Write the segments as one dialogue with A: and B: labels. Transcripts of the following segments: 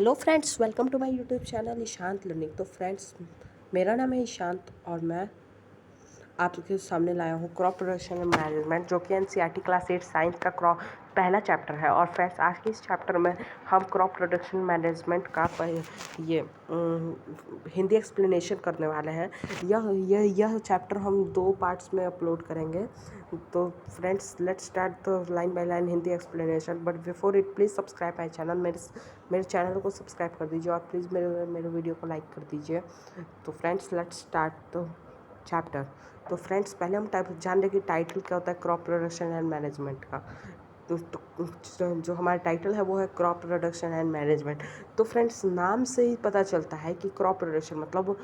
A: Hello friends, welcome to my YouTube channel Ishant learning. तो friends, मेरा नाम है ईशांत और मैं आपके सामने लाया हूँ क्रॉप प्रोडक्शन एंड मैनेजमेंट, जो कि एनसीईआरटी क्लास 8 साइंस का पहला चैप्टर है। और फ्रेंड्स, आज के इस चैप्टर में हम क्रॉप प्रोडक्शन मैनेजमेंट का हिंदी एक्सप्लेनेशन करने वाले हैं। यह चैप्टर हम 2 पार्ट्स में अपलोड करेंगे। तो friends, let's start the line by line Hindi explanation. But before it, please subscribe my channel. मेरे चैनल को सब्सक्राइब कर दीजिए और प्लीज़ मेरे वीडियो को लाइक कर दीजिए। तो friends, let's start the chapter. तो फ्रेंड्स, पहले हम जान लें कि टाइटल क्या होता है क्रॉप प्रोडक्शन एंड मैनेजमेंट का। जो हमारा टाइटल है वो है क्रॉप प्रोडक्शन एंड मैनेजमेंट। तो फ्रेंड्स, नाम से ही पता चलता है कि क्रॉप प्रोडक्शन मतलब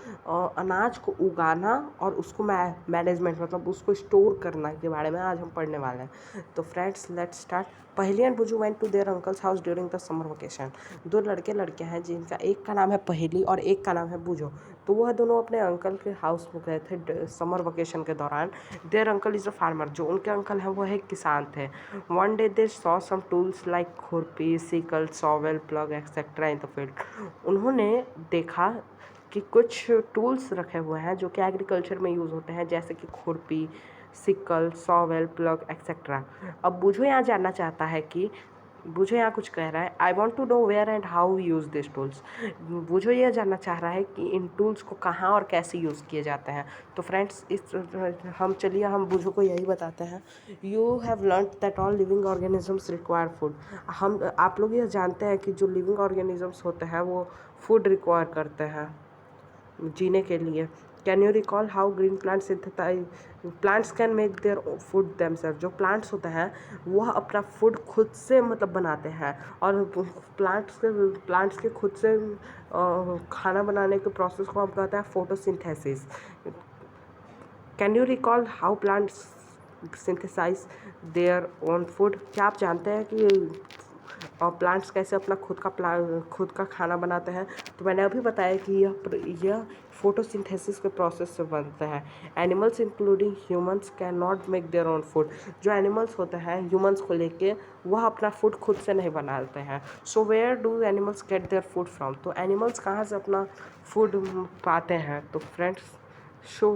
A: अनाज को उगाना और उसको मैनेजमेंट मतलब उसको स्टोर करना के बारे में आज हम पढ़ने वाले हैं। तो friends, let's start. Paheli and Boojho went to their uncle's house during the summer vacation. 2 लड़के लड़कियां हैं जिनका एक का नाम है पहेली और एक का नाम है बुजो। तो वह दोनों अपने अंकल के हाउस में गए थे समर वेकेशन के दौरान। Their uncle is a farmer. जो उनके अंकल हैं वो एक किसान थे। One day they saw some tools like khurpi, sickle, shovel, plough etcetera in the field. उन्होंने देखा कि कुछ टूल्स रखे हुए हैं जो कि एग्रीकल्चर में यूज़ होते हैं, जैसे कि खुरपी, सिकल, शॉवेल, प्लग एक्सेट्रा। अब बुझो यहाँ जानना चाहता है कि बुझो यहाँ कुछ कह रहा है, I want to know where and how use this tools. बुझो यह जानना चाह रहा है कि इन टूल्स को कहाँ और कैसे यूज़ किए जाते हैं। तो फ्रेंड्स, हम बुझो को यही बताते हैं। You have learn that all living organisms require food. आप लोग यह जानते हैं कि जो लिविंग ऑर्गेनिजम्स होते हैं वो फूड रिक्वायर करते हैं जीने के लिए। Can you recall how green plants can make their food themselves. जो प्लांट्स होते हैं वह अपना फूड खुद से मतलब बनाते हैं। और प्लांट्स के खुद से खाना बनाने के प्रोसेस को हम कहते हैं photosynthesis. Can you recall how plants synthesize their own food. क्या आप जानते हैं कि प्लांट्स कैसे अपना खुद का खाना बनाते हैं। तो मैंने अभी बताया कि यह फोटोसिंथेसिस के प्रोसेस से बनते हैं। Animals including humans can not make their own food. जो एनिमल्स होते हैं ह्यूमंस को लेके वह अपना फूड खुद से नहीं बनाते हैं। So where do animals get their food from. तो एनिमल्स कहाँ से अपना फूड पाते हैं। तो friends, so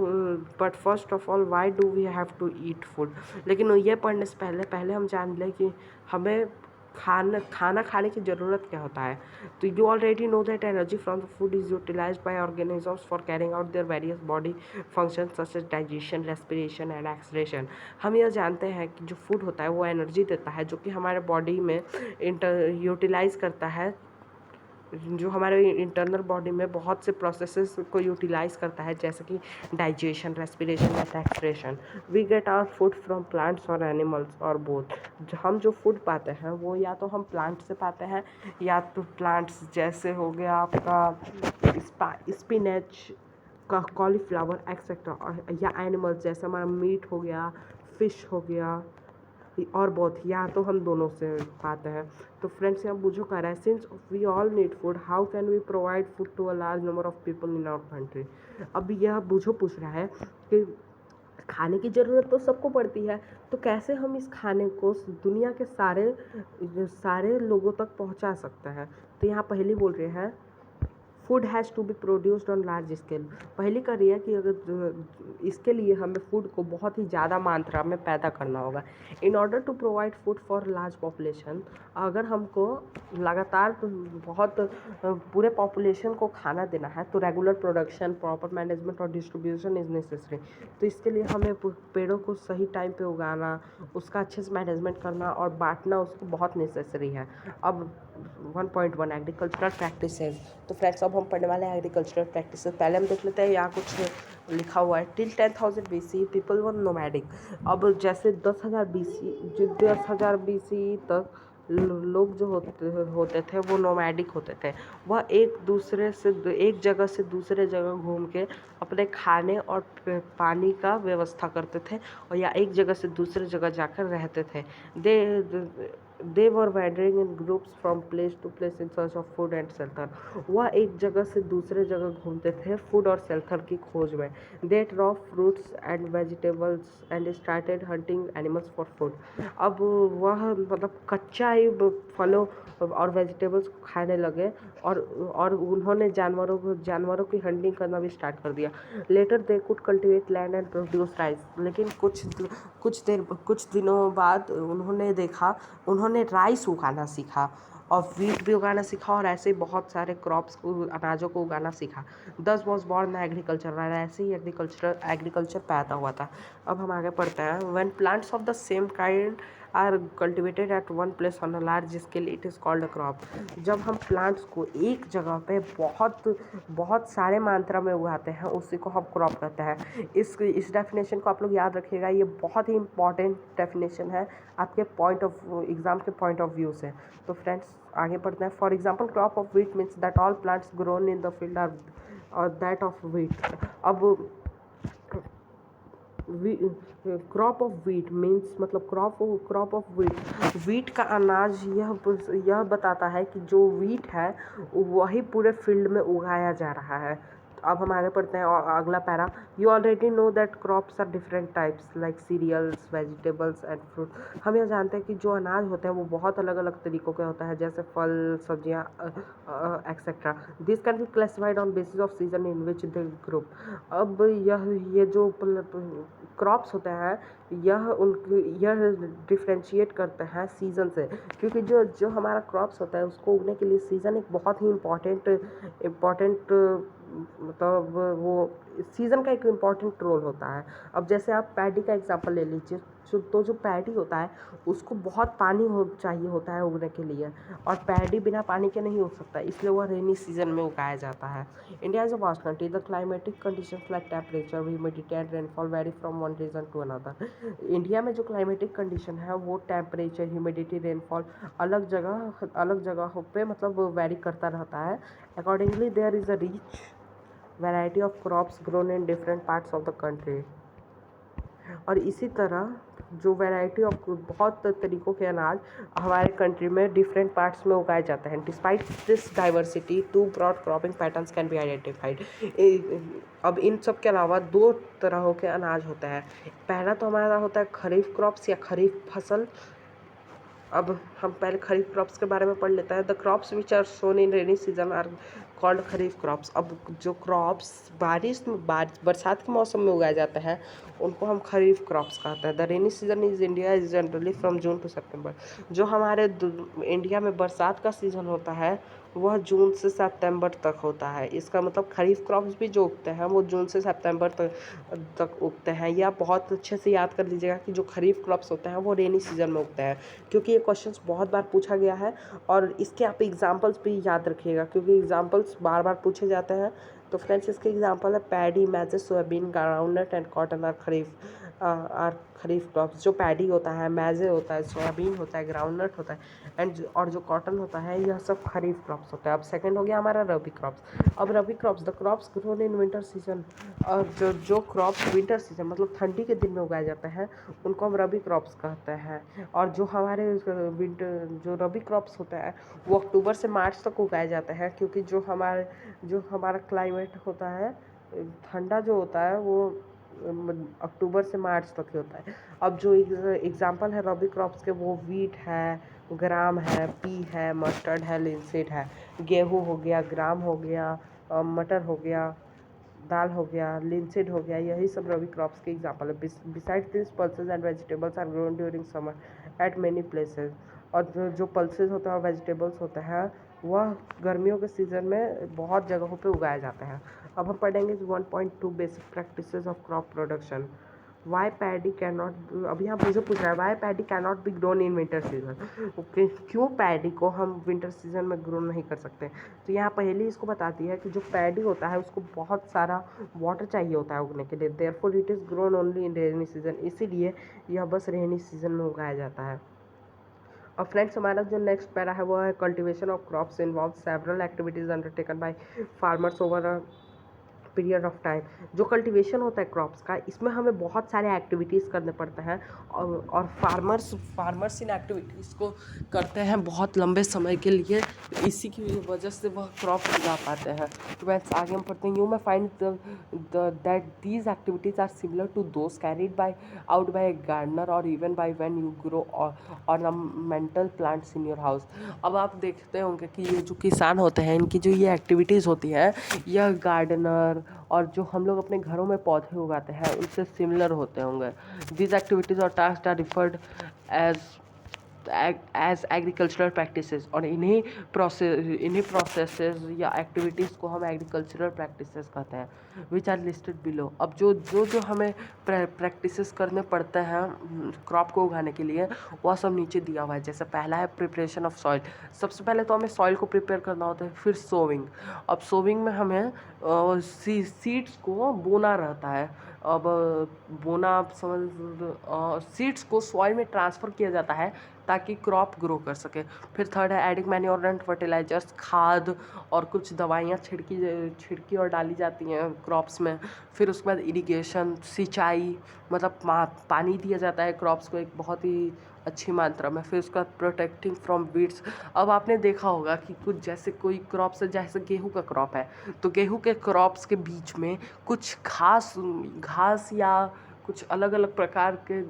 A: but first of all, why do we have to eat food. लेकिन ये पढ़ने से पहले हम जान लें कि हमें खाना खाने की ज़रूरत क्या होता है। तो you already know that energy from the food is utilized by organisms for carrying out their various body functions such as digestion, respiration and excretion. हम यह जानते हैं कि जो फूड होता है वो एनर्जी देता है, जो कि हमारे बॉडी में यूटिलाइज करता है, जो हमारे इंटरनल बॉडी में बहुत से प्रोसेसेस को यूटिलाइज करता है, जैसे कि digestion, respiration and excretion. We get our food from plants और एनिमल्स और बोथ। हम जो फूड पाते हैं वो या तो हम प्लांट से पाते हैं, या तो प्लांट्स जैसे हो गया आपका स्पिनच का, कॉलीफ्लावर एक्सेट्रा, या एनिमल्स जैसे हमारा मीट हो गया, फिश हो गया और बहुत, या तो हम दोनों से पाते हैं। तो फ्रेंड्स, यहाँ बुझो कह रहा है, since we all need food how can we provide food to a large number of people in our country. अब यह बुझो पूछ रहा है कि खाने की ज़रूरत तो सबको पड़ती है, तो कैसे हम इस खाने को दुनिया के सारे लोगों तक पहुंचा सकते हैं। तो यहाँ पहली बोल रहे हैं, food has to be produced on large scale. पहली कर रही है कि अगर इसके लिए हमें फूड को बहुत ही ज़्यादा मात्रा में पैदा करना होगा। In order to provide food for large population, अगर हमको लगातार बहुत पूरे पॉपुलेशन को खाना देना है तो रेगुलर प्रोडक्शन, प्रॉपर मैनेजमेंट और डिस्ट्रीब्यूशन इज़ नेसेसरी। तो इसके लिए हमें पेड़ों को सही टाइम पे उगाना, उसका अच्छे से मैनेजमेंट करना और बांटना उसको बहुत नेसेसरी है। अब 1.1 एग्रीकल्चरल प्रैक्टिसेस। तो फ्रेंड्स, अब हम पढ़ने वाले हैं एग्रीकल्चरल प्रैक्टिसेस। पहले हम देख लेते हैं यहाँ कुछ लिखा हुआ है। Till 10,000 BC people were nomadic. अब जैसे 10,000 BC तक लोग जो होते थे वो नोमैडिक होते थे। वह एक जगह से दूसरे जगह घूम के अपने खाने और पानी का व्यवस्था करते थे, और या एक जगह से दूसरे जगह जाकर रहते थे। They they were wandering in groups from place to place in search of food and shelter. वह एक जगह से दूसरे जगह घूमते थे फूड और शेल्टर की खोज में। They raw fruits and vegetables and started hunting animals for food. अब वह मतलब कच्चा ही फलों और वेजिटेबल्स को खाने लगे और उन्होंने जानवरों की हंटिंग करना भी स्टार्ट कर दिया। Later they could cultivate land and produce rice. लेकिन कुछ दिनों बाद उन्होंने राइस उगाना सीखा और वीट भी उगाना सीखा और ऐसे बहुत सारे क्रॉप्स को अनाजों को उगाना सीखा। दस वॉज बॉर्न एग्रीकल्चर। ऐसे ही एग्रीकल्चर पैदा हुआ था। अब हम आगे पढ़ते हैं। When plants of the same kind are cultivated at one place on a large scale it is called a crop. जब हम प्लांट्स को एक जगह पे बहुत सारे मात्रा में उगाते हैं उसी को हम क्रॉप कहते हैं। इस डेफिनेशन को आप लोग याद रखिएगा, ये बहुत ही इंपॉर्टेंट डेफिनेशन है आपके एग्जाम के पॉइंट ऑफ व्यू से। तो फ्रेंड्स आगे बढ़ते हैं। For example crop of wheat means that all plants grown in the field are that of wheat. अब क्रॉप ऑफ व्हीट मीन्स मतलब क्रॉप ऑफ व्हीट का अनाज यह बताता है कि जो व्हीट है वही पूरे फील्ड में उगाया जा रहा है। अब हम आगे पढ़ते हैं अगला para. You already know that crops are different types like cereals vegetables and fruit. हम यह जानते हैं कि जो अनाज होते हैं वो बहुत अलग अलग तरीक़ों के होता है, जैसे फल सब्जियाँ etcetera. This can be classified on basis off season in which the group. अब ये जो क्रॉप्स होते हैं यह डिफ्रेंशिएट करते हैं सीज़न से, क्योंकि जो हमारा क्रॉप्स होता है उसको उगने के लिए सीज़न एक बहुत ही इम्पॉर्टेंट मतलब वो सीज़न का एक इम्पॉर्टेंट रोल होता है। अब जैसे आप पैडी का एग्जांपल ले लीजिए, जो पैडी होता है उसको बहुत पानी चाहिए होता है उगने के लिए, और पैडी बिना पानी के नहीं उग सकता, इसलिए वह रेनी सीजन में उगाया जाता है। India is a vast country. The climatic conditions like temperature humidity and rainfall vary from one region to another. India में जो क्लाइमेटिक कंडीशन है वो टेम्परेचर ह्यूमिडिटी रेनफॉल अलग जगहों पे मतलब वेरी करता रहता है। Accordingly there is a rich variety of crops grown in different parts of the country. और इसी तरह जो वैरायटी ऑफ बहुत तरीक़ों के अनाज हमारे कंट्री में डिफरेंट पार्ट्स में उगाए जाते हैं। Despite this diversity two broad cropping patterns can be identified. अब इन सब के अलावा दो तरह के अनाज होते हैं। पहला तो हमारा होता है खरीफ क्रॉप्स या खरीफ फसल। अब हम पहले खरीफ क्रॉप्स के बारे में पढ़ लेते हैं। The crops which are sown in rainy season are called kharif crops. अब जो क्रॉप्स बरसात के मौसम में उगाए जाते हैं उनको हम खरीफ क्रॉप्स कहते हैं। The rainy season is India is generally from June to September. जो हमारे इंडिया में बरसात का सीज़न होता है वह जून से सितंबर तक होता है। इसका मतलब खरीफ क्रॉप्स भी जो उगते हैं वो जून से सितंबर तक उगते हैं। या बहुत अच्छे से याद कर लीजिएगा कि जो खरीफ क्रॉप्स होते हैं वो रेनी सीजन में उगते हैं, क्योंकि ये क्वेश्चंस बहुत बार पूछा गया है और इसके आप एग्जांपल्स भी याद रखिएगा, क्योंकि एग्जांपल्स बार बार पूछे जाते हैं। तो फ्रेंड्स इसके एग्जांपल है paddy maizes soybean groundnut and cotton are kharif crops. जो पैडी होता है, मैजे होता है, सोयाबीन होता है, ग्राउंडनट होता है और जो कॉटन होता है यह सब खरीफ क्रॉप्स होता है। अब सेकंड हो गया हमारा रबी क्रॉप्स। अब rabi crops the crops grown in winter season. और जो क्रॉप्स विंटर सीजन मतलब ठंडी के दिन में उगाए जाते हैं उनको हम रबी क्रॉप्स कहते हैं। और जो हमारे जो रबी क्रॉप्स होता है वो अक्टूबर से मार्च तक उगाए जाते हैं, क्योंकि जो हमारा क्लाइमेट होता है ठंडा जो होता है वो अक्टूबर से मार्च तक ही होता है। अब जो एग्जांपल है रबी क्रॉप्स के वो वीट है, ग्राम है, पी है, मस्टर्ड है, लिनसीड है। गेहूँ हो गया, ग्राम हो गया, मटर हो गया, दाल हो गया, लिनसीड हो गया, यही सब रबी क्रॉप्स के एग्जांपल है। Besides this pulses and vegetables are grown during summer at many places. और जो पल्सेस होते हैं और वेजिटेबल्स होते हैं वह गर्मियों के सीज़न में बहुत जगहों पे उगाए जाते हैं। अब हम पढ़ेंगे 1.2 basic practices of crop production. Why paddy can not, अभी यहाँ मुझे पूछ रहा है why paddy can not be grown in winter season. Okay, क्यों पैडी को हम विंटर सीजन में ग्रो नहीं कर सकते। तो यहाँ पहले इसको बताती है कि जो पैडी होता है उसको बहुत सारा वाटर चाहिए होता है उगने के लिए। Therefore it is grown only in rainy season, इसीलिए यह बस रेनी सीजन में उगाया जाता है। और फ्रेंड्स हमारा जो नेक्स्ट पैरा है वो है cultivation of crops involve several activities undertaken by farmers over period of time. जो कल्टीवेशन होता है क्रॉप्स का, इसमें हमें बहुत सारे एक्टिविटीज़ करने पड़ते हैं और फार्मर्स इन एक्टिविटीज़ को करते हैं बहुत लंबे समय के लिए, इसी की वजह से वह क्रॉप उगा पाते हैं। तो वैसे आगे हम पढ़ते हैं, you may find that these activities are similar to those carried by out by a gardener or even by when you grow ornamental plants in your house. अब आप देखते होंगे कि ये जो किसान होते हैं, इनकी जो ये एक्टिविटीज़ होती है, यह गार्डनर और जो हम लोग अपने घरों में पौधे उगाते हैं उनसे सिमिलर होते होंगे। दीज एक्टिविटीज़ और task are referred as agricultural practices, और इन्हीं प्रोसेसेस या एक्टिविटीज़ को हम एग्रीकल्चरल प्रैक्टिसेस कहते हैं, विच आर लिस्टेड बिलो। अब जो हमें प्रैक्टिसेस करने पड़ते हैं क्रॉप को उगाने के लिए, वह सब नीचे दिया हुआ है। जैसे पहला है प्रिपरेशन ऑफ सॉइल। सबसे पहले तो हमें सॉइल को प्रिपेयर करना होता है, फिर सोविंग। अब सोविंग में हमें सीड्स को बोना रहता है। अब बोना, आप समझ, सीड्स को सॉइल में ट्रांसफ़र किया जाता है ताकि क्रॉप ग्रो कर सके। फिर थर्ड है एडिंग मैन्योर एंड फर्टिलाइजर्स, खाद और कुछ दवाइयाँ छिड़की और डाली जाती हैं क्रॉप्स में। फिर उसके बाद इरिगेशन, सिंचाई, मतलब पानी दिया जाता है क्रॉप्स को एक बहुत ही अच्छी मात्रा में। फिर उसका प्रोटेक्टिंग फ्रॉम वीड्स। अब आपने देखा होगा कि कुछ जैसे कोई क्रॉप्स है, जैसे गेहूं का क्रॉप है, तो गेहूं के क्रॉप्स के बीच में कुछ घास या कुछ अलग अलग प्रकार के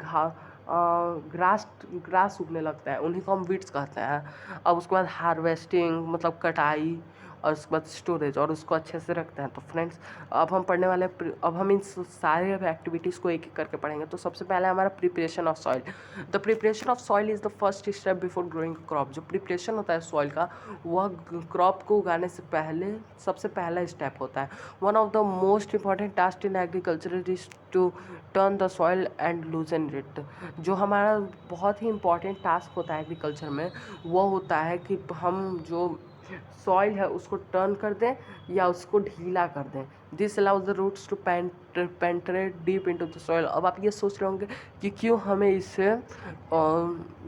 A: ग्रास उगने लगता है, उन्हीं को हम वीड्स कहते हैं। अब उसके बाद हार्वेस्टिंग, मतलब कटाई, और उसके बाद स्टोरेज, और उसको अच्छे से रखते हैं। तो फ्रेंड्स, अब हम पढ़ने वाले अब हम इन सारे एक्टिविटीज़ को एक एक करके पढ़ेंगे। तो सबसे पहले हमारा preparation of soil. The preparation of soil is the first step before growing crop. जो प्रिपरेशन होता है सॉइल का, वह क्रॉप को उगाने से पहले सबसे पहला स्टेप होता है। One of the most important task in agriculture is to turn the soil and loosen it. जो हमारा बहुत ही इम्पॉर्टेंट टास्क होता है एग्रीकल्चर में, वो होता है कि हम जो सॉइल है उसको टर्न कर दें या उसको ढीला कर दें। This allows the roots to penetrate deep into the soil. अब आप ये सोच रहे होंगे कि क्यों हमें इसे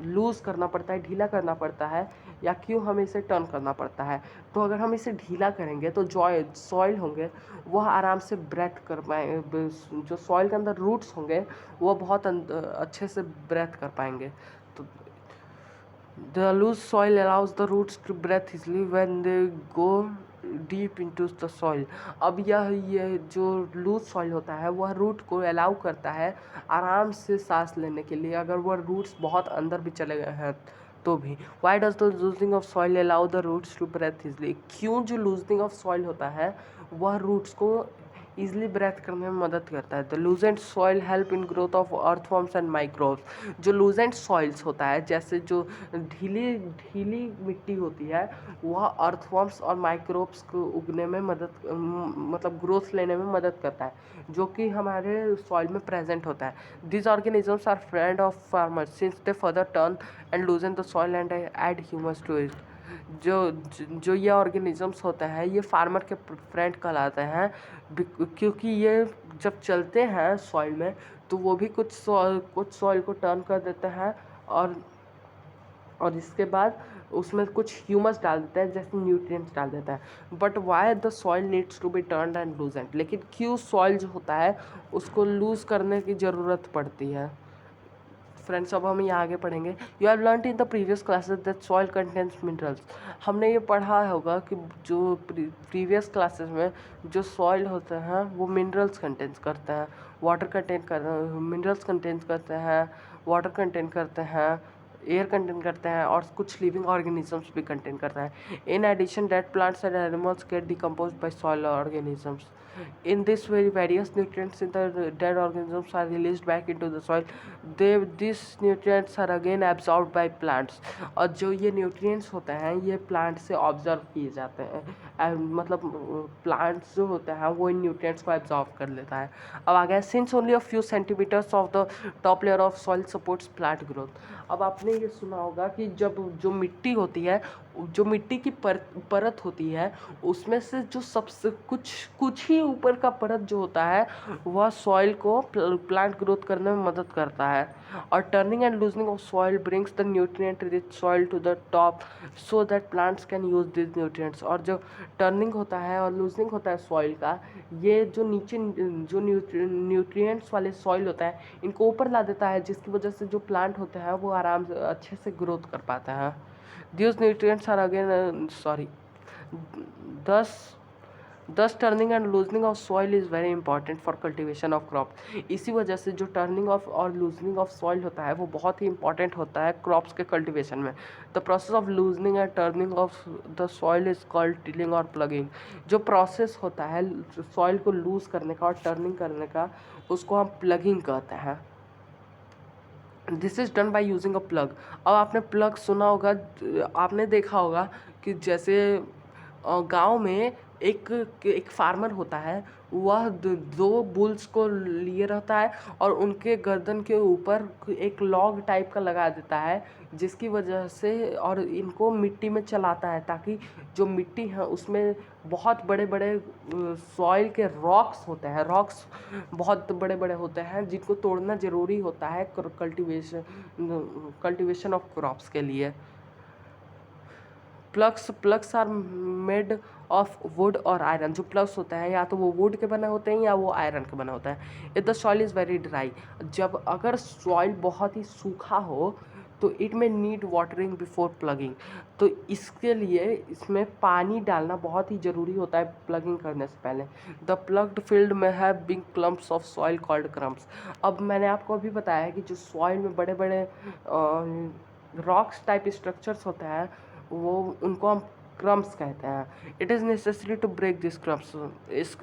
A: लूज़ करना पड़ता है, ढीला करना पड़ता है, या क्यों हमें इसे टर्न करना पड़ता है। तो अगर हम इसे ढीला करेंगे तो जो सॉइल होंगे वह आराम से ब्रेथ कर पाएंगे, जो सॉइल के अंदर रूट्स होंगे वो बहुत अच्छे से ब्रेथ कर पाएंगे। तो the loose soil allows the roots to breathe easily when they go deep into the soil। अब ये जो लूज सॉइल होता है वह रूट को अलाउ करता है आराम से सांस लेने के लिए, अगर वह रूट्स बहुत अंदर भी चले गए हैं तो भी। Why does the loosening of soil allow the roots to breathe easily. क्यों जो लूजनिंग ऑफ सॉइल होता है वह रूट्स को ईजिली ब्रेथ करने में मदद करता है। The loosened soil help in growth of earthworms and microbes. जो लूजेंट सॉइल्स होता है, जैसे जो ढीली मिट्टी होती है, वह अर्थवॉर्म्स और माइक्रोब्स को उगने में मतलब ग्रोथ लेने में मदद करता है, जो कि हमारे सॉइल में प्रेजेंट होता है। This organisms are friend of farmers since they further turn and loosen the soil and add humus to it. जो ये ऑर्गेनिजम्स होते हैं ये फार्मर के फ्रेंड कहलाते हैं, क्योंकि ये जब चलते हैं सॉइल में तो वो भी कुछ सॉइल को टर्न कर देते हैं, और इसके बाद उसमें कुछ ह्यूमस डाल देते हैं, जैसे न्यूट्रिएंट्स डाल देता है। But why the soil needs to be turned and loosened. लेकिन क्यों सॉइल जो होता है उसको लूज़ करने की ज़रूरत पड़ती है। फ्रेंड्स, अब हम यहाँ आगे पढ़ेंगे। You have learned in the previous classes that soil contains minerals. हमने ये पढ़ा होगा कि जो प्रीवियस क्लासेस में जो सॉइल होते हैं वो मिनरल्स कंटेन्स करते हैं, मिनरल्स कंटेन्स करते हैं, वाटर कंटेन करते हैं, एयर कंटेन करते हैं, और कुछ लिविंग ऑर्गेनिजम्स भी कंटेन करते हैं। In addition dead plants and animals get decomposed by soil organisms. In this way, various nutrients in the dead organisms are released back into the soil. These nutrients are again absorbed by plants। और जो ये nutrients होते हैं ये plant से observe किए जाते हैं, मतलब plants जो होते हैं वो इन nutrients को absorb कर लेता है। अब आ गया, since only a few centimeters of the top layer of soil supports plant growth। अब आपने ये सुना होगा कि जब जो मिट्टी होती है जो मिट्टी की परत होती है उसमें से जो सबसे कुछ ही ऊपर का परत जो होता है वह सॉइल को प्लांट ग्रोथ करने में मदद करता है। और turning and loosening of soil brings the nutrient rich soil to the top so that plants can use this nutrients. और जो टर्निंग होता है और लूजनिंग होता है सॉइल का, ये जो नीचे जो न्यूट्रिएंट्स वाले सॉइल होता है इनको ऊपर ला देता है, जिसकी वजह से जो प्लांट होते हैं वो आराम से अच्छे से ग्रोथ कर पाता है। These nutrients are again thus thus turning and loosening of soil is very important for cultivation of crop। इसी वजह से जो टर्निंग ऑफ और लूजनिंग ऑफ सॉइल होता है वो बहुत ही इंपॉर्टेंट होता है क्रॉप्स के कल्टीवेशन में। The process of loosening and turning of the soil is called tilling और प्लगिंग। जो प्रोसेस होता है सॉइल को लूज करने का और टर्निंग करने का उसको हम प्लगिंग कहते हैं। This is done by using a plug. अब आपने प्लग सुना होगा, आपने देखा होगा कि जैसे गांव में एक फार्मर होता है, वह दो बुल्स को लिए रहता है और उनके गर्दन के ऊपर एक लॉग टाइप का लगा देता है, जिसकी वजह से और इनको मिट्टी में चलाता है ताकि जो मिट्टी है उसमें बहुत बड़े बड़े सॉइल के रॉक्स होते हैं, रॉक्स बहुत बड़े बड़े होते हैं जिनको तोड़ना ज़रूरी होता है कल्टीवेशन ऑफ क्रॉप्स के लिए। Ploughs are made of wood और आयरन। जो प्लग्स होता है या तो वो वुड के बने होते हैं या वो आयरन के बना होता है। If the soil is very dry, जब अगर सॉइल बहुत ही सूखा हो तो इट में नीड वाटरिंग बिफोर प्लगिंग। तो इसके लिए इसमें पानी डालना बहुत ही ज़रूरी होता है प्लगिंग करने से पहले। द प्लग्ड फील्ड में है big clumps of soil called crumbs. अब मैंने आपको अभी बताया कि जो सॉइल में बड़े बड़े रॉक्स टाइप स्ट्रक्चर्स होते हैं वो उनको हम क्रम्प्स कहते हैं। It is necessary to break this crumbs.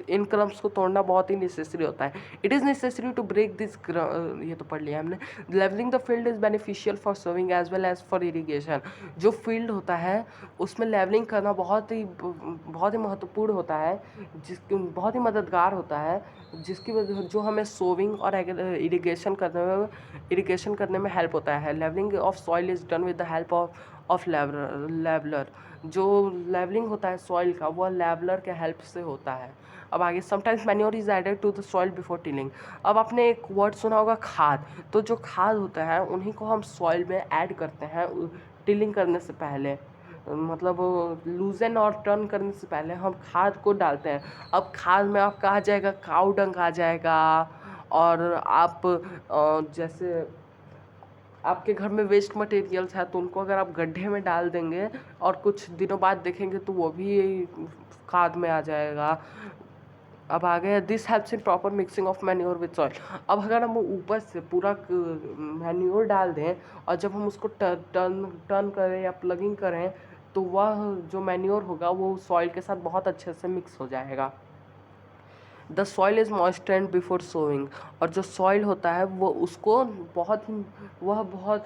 A: इन क्रम्प्स को तोड़ना बहुत ही नेसेसरी होता है। It is necessary to break this, ये तो पढ़ लिया हमने। Levelling the field is beneficial for sowing as well as for irrigation. जो फील्ड होता है उसमें लेवलिंग करना बहुत ही महत्वपूर्ण होता है, बहुत ही मददगार होता है, जिसकी वजह जो हमें सोविंग और इरीगेशन करने में हेल्प होता है। Levelling of soil is done with the help of leveller. जो लेवलिंग होता है सॉइल का वह लेवलर के हेल्प से होता है। अब आगे sometimes manure is added to the soil before tilling. अब आपने एक वर्ड सुना होगा खाद। तो जो खाद होता है उन्हीं को हम सॉइल में ऐड करते हैं टिलिंग करने से पहले, मतलब लूजन और टर्न करने से पहले हम खाद को डालते हैं। अब खाद में आपका आ जाएगा काऊ डंग आ जाएगा, और आप जैसे आपके घर में वेस्ट मटेरियल्स है तो उनको अगर आप गड्ढे में डाल देंगे और कुछ दिनों बाद देखेंगे तो वो भी खाद में आ जाएगा। अब आ गया this helps in proper mixing of manure with soil. अब अगर हम ऊपर से पूरा मैन्योर डाल दें और जब हम उसको टर्न करें या प्लगिंग करें तो वह जो मैन्योर होगा वो सॉइल के साथ बहुत अच्छे से मिक्स हो जाएगा। The soil is moistened before sowing. और जो सॉइल होता है वो उसको बहुत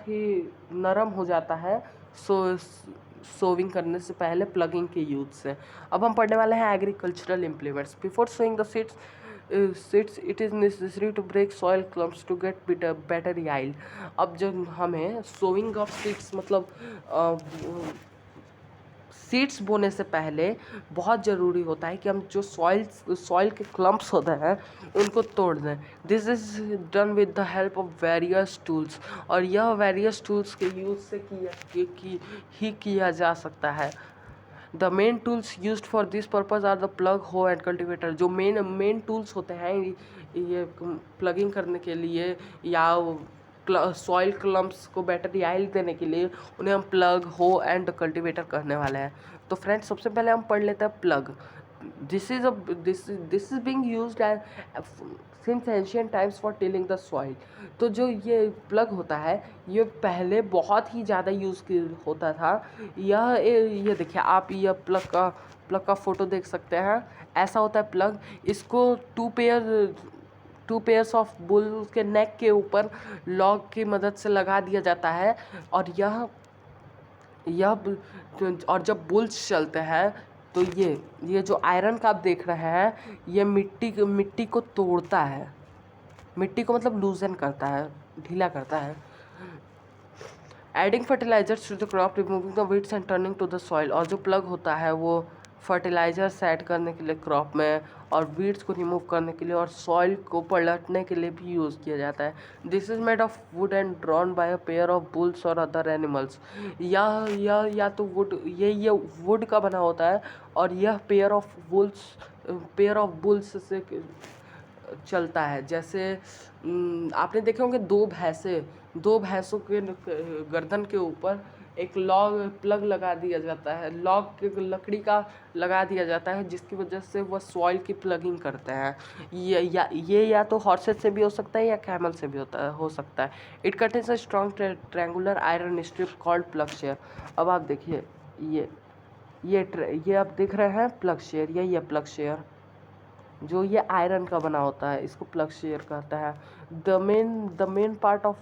A: ही नरम हो जाता है सोविंग करने से पहले प्लगिंग के यूज से। अब हम पढ़ने वाले हैं agricultural implements. Before sowing the seeds it is necessary to break soil clumps to get better yield. अब जब हमें सोइंग ऑफ सीड्स मतलब सीड्स बोने से पहले बहुत ज़रूरी होता है कि हम जो सॉइल के क्लम्प्स होते हैं उनको तोड़ दें। This is done with the help of various tools. और यह वेरियस टूल्स के यूज़ से किया जा सकता है। The main tools used for this purpose are the plough, hoe and cultivator. जो मेन टूल्स होते हैं ये प्लगिंग करने के लिए या सॉइल क्लम्प्स को बेटर याइल्ड देने के लिए उन्हें हम प्लग, हो एंड कल्टिवेटर कहने वाले हैं। तो फ्रेंड्स सबसे पहले हम पढ़ लेते हैं plug. This is being used since ancient times for tilling the soil. तो जो ये प्लग होता है ये पहले बहुत ही ज़्यादा यूज़ होता था। ये देखिए आप ये प्लग का फोटो देख सकते हैं। ऐसा होता है प्लग। इसको टू पेयर्स ऑफ बुल के नेक के ऊपर लॉग की मदद से लगा दिया जाता है। और और जब बुल्स चलते हैं तो ये जो आयरन का आप देख रहे हैं ये मिट्टी को तोड़ता है, मिट्टी को मतलब लूजन करता है, ढीला करता है। Adding fertilisers to the crop, removing the weeds and turning to the soil. और जो प्लग होता है वो फर्टिलाइजर्स ऐड करने के लिए क्रॉप में, और वीड्स को रिमूव करने के लिए और सॉइल को पलटने के लिए भी यूज़ किया जाता है। This is made of would and drawn by a pair of bulls और अदर एनिमल्स। या तो वुड, ये वुड का बना होता है, और यह पेयर ऑफ बुल्स से चलता है। जैसे आपने देखे होंगे दो भैंसों के गर्दन के ऊपर एक लॉग प्लग लगा दिया जाता है, लॉग के लकड़ी का लगा दिया जाता है, जिसकी वजह से वह सॉइल की प्लगिंग करते हैं। ये या तो हॉर्सेस से भी हो सकता है या कैमल से भी हो सकता है। It contains a strong triangular iron strip called plug share. अब आप देखिए, ये आप देख रहे हैं प्लग शेयर, यही है प्लग शेयर, जो ये आयरन का बना होता है, इसको प्लग शेयर कहता है। The main part of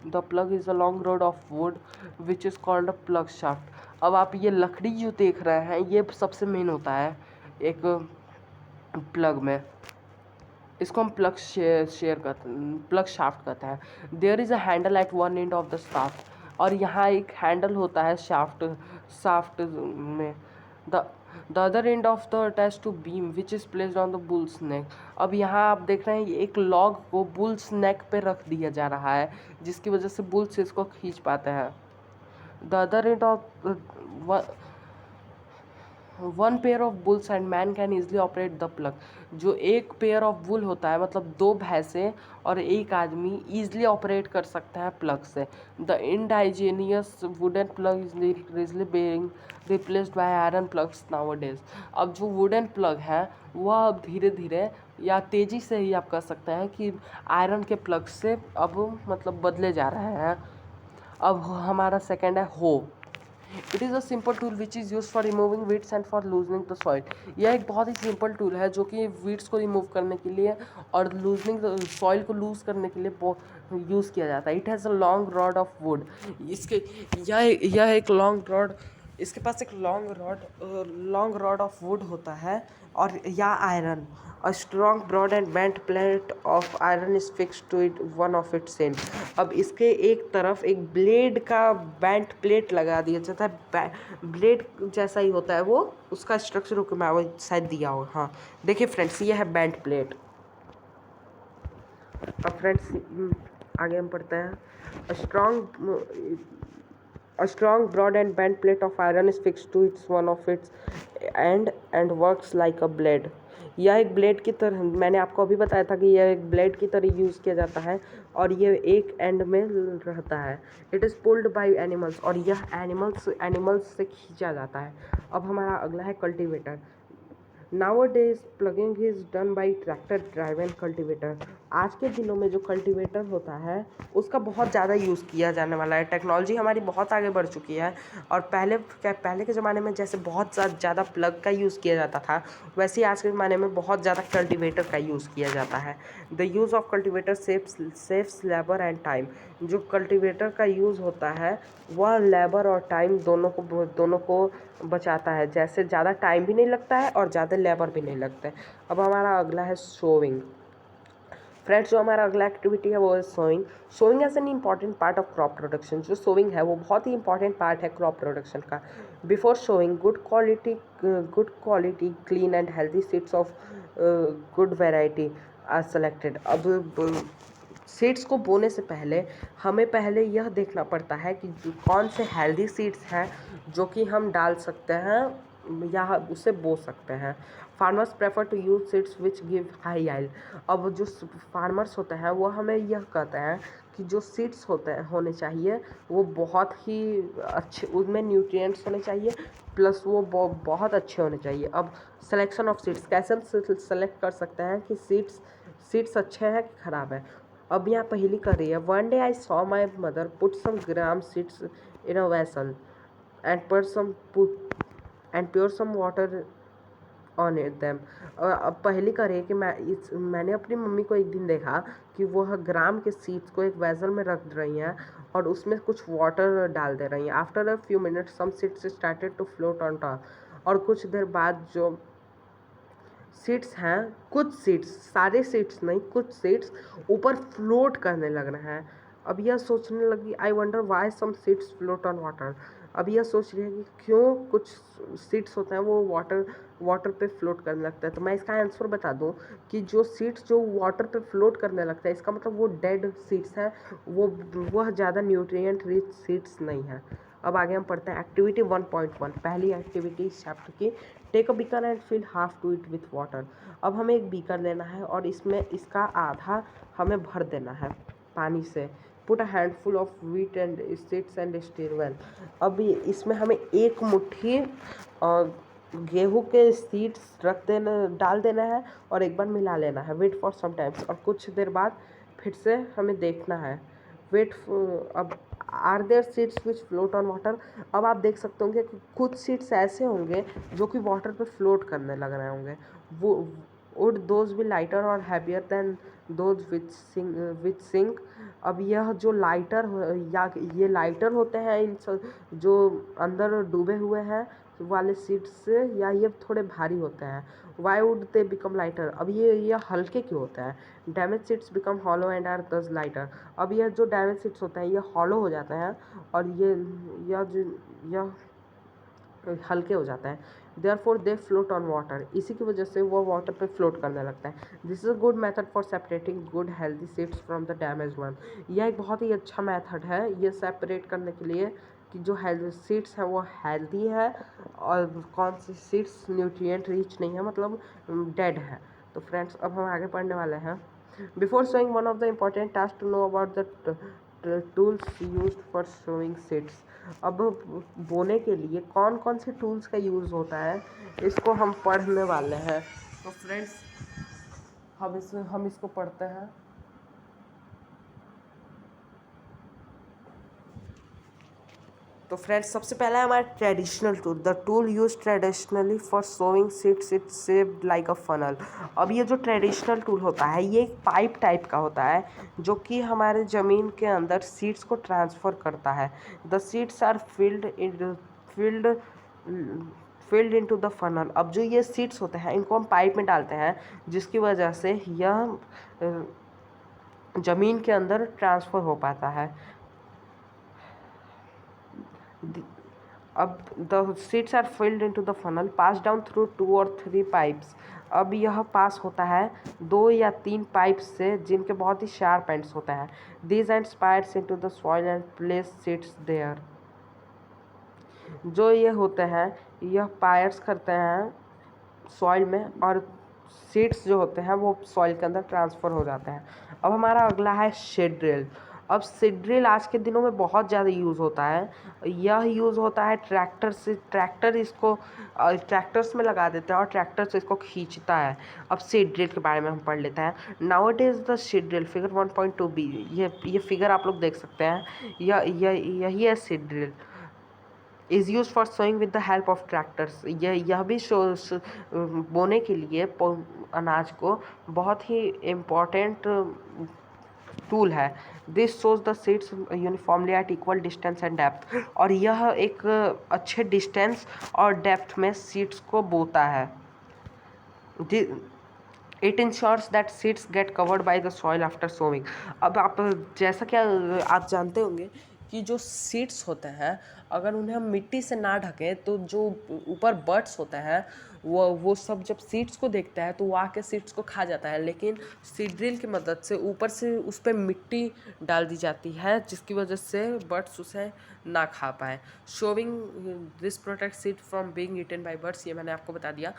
A: the plug is a long road of would which is called a plug shaft. अब आप ये लकड़ी जो देख रहे हैं, ये सबसे मेन होता है एक प्लग में, इसको हम प्लग शाफ्ट कहते हैं। There is a handle at one end of the shaft, और यहाँ एक हैंडल होता है शाफ्ट में। The the other end of the attach to beam which is placed on the bull's neck. अब यहाँ आप देख रहे हैं एक लॉग को बुल्स नेक पे रख दिया जा रहा है, जिसकी वजह से बुल्स इसको खींच पाते हैं। The other end of one pair of bulls and man can easily operate the plug. जो एक पेयर ऑफ बुल होता है, मतलब दो भैंसे और एक आदमी ईजिली ऑपरेट कर सकता है प्लग से। The indigenous wooden plough is easily being replaced by iron ploughs nowadays. अब जो वुडन प्लग है वह अब धीरे धीरे या तेज़ी से ही आप कह सकते हैं कि आयरन के प्लग से अब मतलब बदले जा रहे हैं। अब हमारा सेकेंड है हो। It is a simple tool which is use for removing weeds and for loosening the soil. यह एक बहुत ही सिंपल टूल है जो कि वीड्स को रिमूव करने के लिए और लूजनिंग सॉइल को लूज करने के लिए यूज़ किया जाता है। It has a long rod of would. यह एक लॉन्ग रॉड, इसके पास एक लॉन्ग रॉड ऑफ वुड होता है, और या iron. A strong broad and bent plate of iron is fix to it one of its end. अब इसके एक तरफ एक ब्लेड का बेंट प्लेट लगा दिया जाता है, ब्लेड जैसा ही होता है वो, उसका स्ट्रक्चर रुक मैं वो शायद दिया हो। हाँ देखिए फ्रेंड्स, ये है बेंट प्लेट। अब फ्रेंड्स आगे हम पढ़ते हैं। A strong, broad and bent plate of iron is fixed to one of its end and works like a blade. यह एक ब्लेड की तरह, मैंने आपको अभी बताया था कि यह एक ब्लेड की तरह यूज़ किया जाता है, और ये एक एंड में रहता है। It is pulled by animals, और यह एनिमल्स से खींचा जाता है। अब हमारा अगला है cultivator. Nowadays plugging is done by tractor driven cultivator. आज के दिनों में जो कल्टीवेटर होता है उसका बहुत ज़्यादा यूज़ किया जाने वाला है। टेक्नोलॉजी हमारी बहुत आगे बढ़ चुकी है, और पहले के ज़माने में जैसे बहुत ज़्यादा प्लग का यूज़ किया जाता था, वैसे ही आज के ज़माने में बहुत ज़्यादा कल्टीवेटर का यूज़ किया जाता है। The use of cultivator saves labour and time. जो कल्टीवेटर का यूज़ होता है वह लेबर और टाइम दोनों को बचाता है। जैसे ज़्यादा टाइम भी नहीं लगता है और ज़्यादा लेबर भी नहीं लगता है। अब हमारा अगला है सोइंग। फ्रेंड्स, जो हमारा अगला एक्टिविटी है वो है sowing. Sowing as an important part of crop production. जो सोइंग है वो बहुत ही इंपॉर्टेंट पार्ट है क्रॉप प्रोडक्शन का। Before sowing good quality clean and healthy seeds of good variety are selected. अब सीड्स को बोने से पहले हमें पहले यह देखना पड़ता है कि कौन से हेल्दी सीड्स हैं जो कि हम डाल सकते हैं या उसे बो सकते हैं। Farmers prefer to use seeds which give high yield। अब जो फार्मर्स होते हैं वो हमें यह कहते हैं कि जो सीड्स होने चाहिए वो बहुत ही अच्छे, उनमें न्यूट्रिएंट्स होने चाहिए, प्लस वो बहुत अच्छे होने चाहिए। अब सिलेक्शन ऑफ सीड्स कैसे सेलेक्ट कर सकते हैं कि सीड्स अच्छे हैं कि ख़राब है। अब यहाँ पहली कर रही है। One day I saw my mother put some gram seeds in a vessel and pour some water on it them. अब पहली का रही है कि मैंने अपनी मम्मी को एक दिन देखा कि वह ग्राम के सीड्स को एक वेसल में रख रही हैं और उसमें कुछ वाटर डाल दे रही हैं। After a few minutes some seeds started to float on top. और कुछ देर बाद जो सीड्स हैं, कुछ सीड्स, सारे सीड्स नहीं, कुछ सीड्स ऊपर फ्लोट करने लग रहे हैं। अब यह सोचने लगी, I wonder why some seeds float on water. अब यह सोच रही है कि क्यों कुछ सीड्स होते हैं वो वाटर पे फ्लोट करने लगता है। तो मैं इसका आंसर बता दूं कि जो सीड्स जो वाटर पे फ्लोट करने लगता है, इसका मतलब वो डेड सीड्स हैं, वह ज़्यादा न्यूट्रिएंट रिच सीड्स नहीं है। अब आगे हम पढ़ते हैं एक्टिविटी 1.1, पहली एक्टिविटी इस चैप्टर की, take a beaker and fill half to it with water. अब हमें एक बीकर लेना है और इसमें इसका आधा हमें भर देना है पानी से। Put a handful of wheat and seeds and stir well. अब इसमें हमें एक मुट्ठी गेहूँ के सीड्स डाल देना है और एक बार मिला लेना है। वेट फॉर सम टाइम्स, और कुछ देर बाद फिर से हमें देखना है। वेट, अब are there seeds which float on water. अब आप देख सकते होंगे कि कुछ सीड्स ऐसे होंगे जो कि वाटर पे फ्लोट करने लग रहे होंगे। वो वुड दोज बी लाइटर और heavier than those which sink. अब यह जो लाइटर या ये लाइटर होते हैं इन जो अंदर डूबे हुए हैं वाले सीड्स से, या ये थोड़े भारी होते हैं। Why would they become lighter. अब ये हल्के क्यों होते हैं? Damaged seeds become hollow and are thus lighter. अब यह जो डैमेज सीड्स होते हैं ये हॉलो हो जाते हैं और यह हल्के हो जाता है। Therefore they float on water, इसी की वजह से वो वाटर पे फ्लोट करने लगता है। This is a good method for separating good healthy seeds from the damage one. यह एक बहुत ही अच्छा मेथड है ये सेपरेट करने के लिए कि जो हेल्दी सीड्स हैं वो हेल्दी है और कौन सी सीड्स न्यूट्रिएंट रिच नहीं है, मतलब डेड है। तो फ्रेंड्स अब हम आगे पढ़ने वाले हैं। Before sowing one of the important task to know about the tools used for sowing seeds. अब बोने के लिए कौन कौन से टूल्स का यूज़ होता है इसको हम पढ़ने वाले हैं। तो फ्रेंड्स हम इसको पढ़ते हैं। तो फ्रेंड्स सबसे पहला है हमारा traditional tool. The tool use traditionally for sowing seeds it shaped like a funnel. अब ये जो ट्रेडिशनल टूल होता है ये एक पाइप टाइप का होता है जो कि हमारे ज़मीन के अंदर सीड्स को ट्रांसफ़र करता है। The seeds are filled into the funnel. अब जो ये सीड्स होते हैं इनको हम पाइप में डालते हैं जिसकी वजह से यह ज़मीन के अंदर ट्रांसफ़र हो पाता है। अब the seeds are filled into the funnel pass down through 2 or 3 pipes. अब यह पास होता है 2 या 3 पाइप्स से जिनके बहुत ही शार्प एंड्स होते हैं। These ends pierce into the soil and place seeds there. जो ये होते हैं यह पायर्स करते हैं सॉइल में और सीड्स जो होते हैं वो सॉइल के अंदर ट्रांसफ़र हो जाते हैं। अब हमारा अगला है सीड ड्रिल। अब सीड ड्रिल आज के दिनों में बहुत ज़्यादा यूज़ होता है। यह यूज़ होता है ट्रैक्टर से। ट्रैक्टर्स में लगा देते हैं और ट्रैक्टर से इसको खींचता है। अब सीड ड्रिल के बारे में हम पढ़ लेते हैं। Now it is the seed drill figure 1.2b। ये फिगर आप लोग देख सकते हैं। यही है seed drill is use for sowing with the help of tractors. यह भी बोने के लिए अनाज को बहुत ही इम्पोर्टेंट टूल है। This sows the seeds uniformly at equal distance and depth. और यह एक अच्छे डिस्टेंस और डेप्थ में सीड्स को बोता है। It ensures that seeds get covered by the soil after sowing. अब आप जैसा कि आप जानते होंगे कि जो सीड्स होते हैं अगर उन्हें हम मिट्टी से ना ढकें तो जो ऊपर बर्ड्स होते हैं वो सब जब सीड्स को देखता है तो वो आके सीड्स को खा जाता है। लेकिन सीड ड्रिल की मदद से ऊपर से उस पर मिट्टी डाल दी जाती है जिसकी वजह से बर्ड्स उसे ना खा पाए। Sowing this protect seed from being eaten by birds, ये मैंने आपको बता दिया।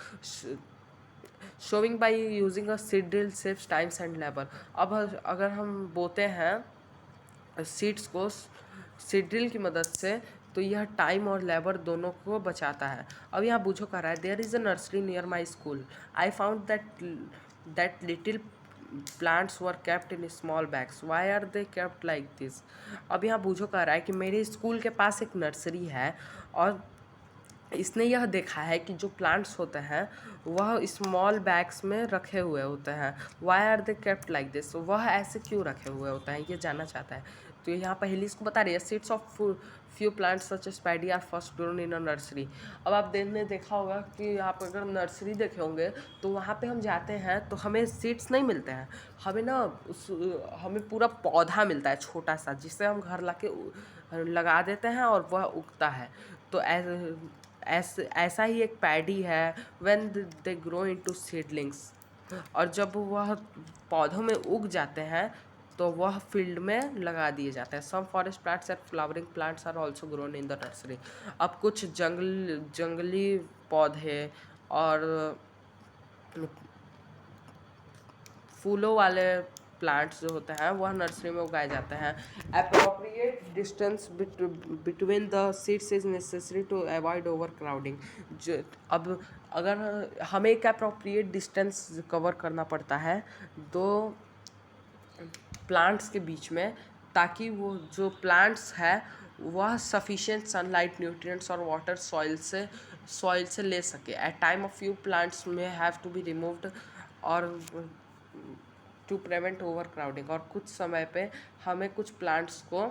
A: Sowing by using a seed drill saves times and labour. अब अगर हम बोते हैं सीड्स को सीड ड्रिल की मदद से तो यह टाइम और लेबर दोनों को बचाता है। अब यहाँ पूछो कर रहा है there is a nursery near my school I found that little plants were kept in small bags why are they kept like this. अब यहाँ पूछो कर रहा है कि मेरे स्कूल के पास एक नर्सरी है और इसने यह देखा है कि जो प्लांट्स होते हैं वह स्मॉल बैग्स में रखे हुए होते हैं। Why are they kept like this, वह ऐसे क्यों रखे हुए होते हैं ये जानना चाहता है। तो यहाँ पहली इसको बता रही है seeds of few plants such as paddy are first grown in a nursery. अब आप देखा होगा कि आप अगर नर्सरी देखे होंगे तो वहाँ पे हम जाते हैं तो हमें सीड्स नहीं मिलते हैं, हमें ना हमें पूरा पौधा मिलता है छोटा सा, जिसे हम घर ला के लगा देते हैं और वह उगता है। तो ऐसा ही एक पैडी है, when they grow into seedlings, और जब वह पौधों में उग जाते हैं तो वह फील्ड में लगा दिए जाते हैं। Some forest plants and flowering plants are also grown in the nursery. अब कुछ जंगली पौधे और फूलों वाले प्लांट्स जो होते हैं वह नर्सरी में उगाए जाते हैं। Appropriate distance between the seeds is necessary to avoid overcrowding. जो अब अगर हमें एक अप्रोप्रिएट डिस्टेंस कवर करना पड़ता है दो प्लांट्स के बीच में, ताकि वो जो प्लांट्स है वह सफिशिएंट सनलाइट, न्यूट्रिएंट्स और वाटर सॉइल से ले सके। At time of few plants में हैव टू बी रिमूव्ड और टू प्रिवेंट ओवर क्राउडिंग। और कुछ समय पे हमें कुछ प्लांट्स को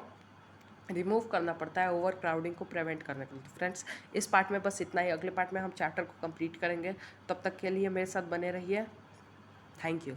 A: रिमूव करना पड़ता है ओवर क्राउडिंग को प्रिवेंट करने के लिए। तो फ्रेंड्स इस पार्ट में बस इतना ही, अगले पार्ट में हम चैप्टर को कंप्लीट करेंगे। तब तक के लिए मेरे साथ बने रहिए। Thank you.